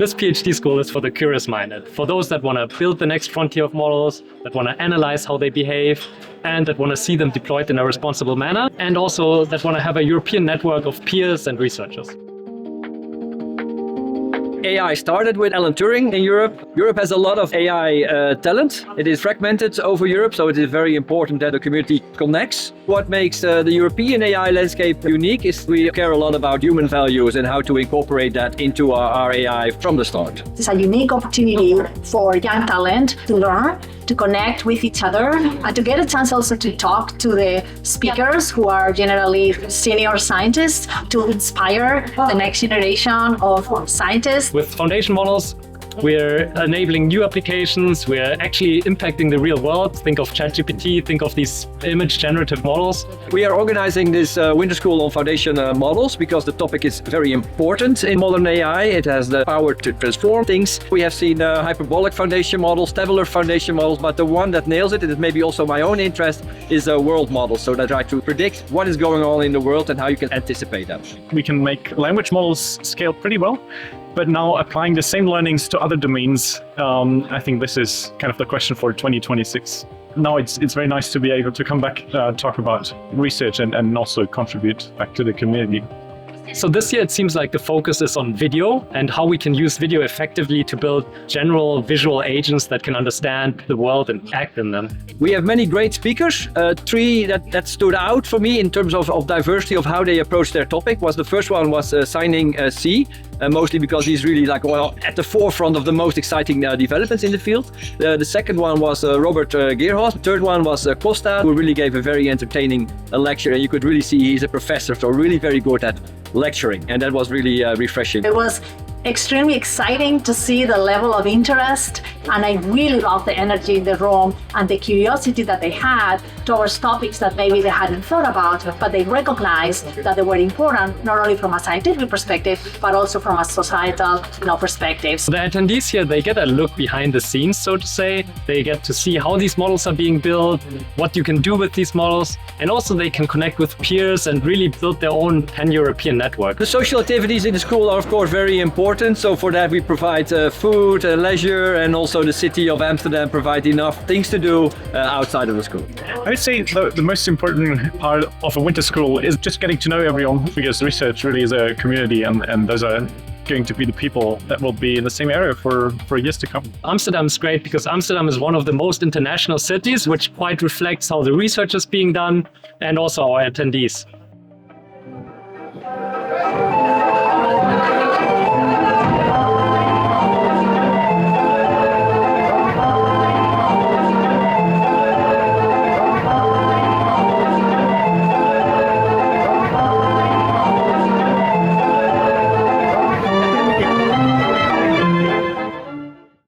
This PhD school is for the curious-minded, for those that want to build the next frontier of models, that want to analyze how they behave, and that want to see them deployed in a responsible manner, and also that want to have a European network of peers and researchers. AI started with Alan Turing in Europe. Europe has a lot of AI talent. It is fragmented over Europe, so it is very important that the community connects. What makes the European AI landscape unique is we care a lot about human values and how to incorporate that into our AI from the start. It's a unique opportunity for young talent to learn, to connect with each other, and to get a chance also to talk to the speakers who are generally senior scientists to inspire the next generation of scientists. With foundation models, we're enabling new applications, we're actually impacting the real world. Think of ChatGPT, think of these image generative models. We are organizing this winter school on foundation models because the topic is very important in modern AI. It has the power to transform things. We have seen hyperbolic foundation models, tabular foundation models, but the one that nails it, and it may be also my own interest, is a world model. So that try to predict what is going on in the world and how you can anticipate that. We can make language models scale pretty well. But now applying the same learnings to other domains, I think this is kind of the question for 2026. Now it's very nice to be able to come back, talk about research and also contribute back to the community. So this year it seems like the focus is on video and how we can use video effectively to build general visual agents that can understand the world and act in them. We have many great speakers. Three that stood out for me in terms of diversity of how they approach their topic was the first one was Signing C, mostly because he's really at the forefront of the most exciting developments in the field. The second one was Robert Geerhorst. The third one was Costa, who really gave a very entertaining lecture, and you could really see he's a professor, so really very good at lecturing, and that was really refreshing. It was extremely exciting to see the level of interest, and I really loved the energy in the room and the curiosity that they had towards topics that maybe they hadn't thought about, but they recognized that they were important, not only from a scientific perspective, but also from a societal perspective. The attendees here, they get a look behind the scenes, so to say. They get to see how these models are being built, what you can do with these models, and also they can connect with peers and really build their own pan-European network. The social activities in the school are of course very important. So for that we provide food, leisure, and also the city of Amsterdam provide enough things to do outside of the school. I would say the most important part of a winter school is just getting to know everyone, because research really is a community, and those are going to be the people that will be in the same area for years to come. Amsterdam is great because Amsterdam is one of the most international cities, which quite reflects how the research is being done and also our attendees.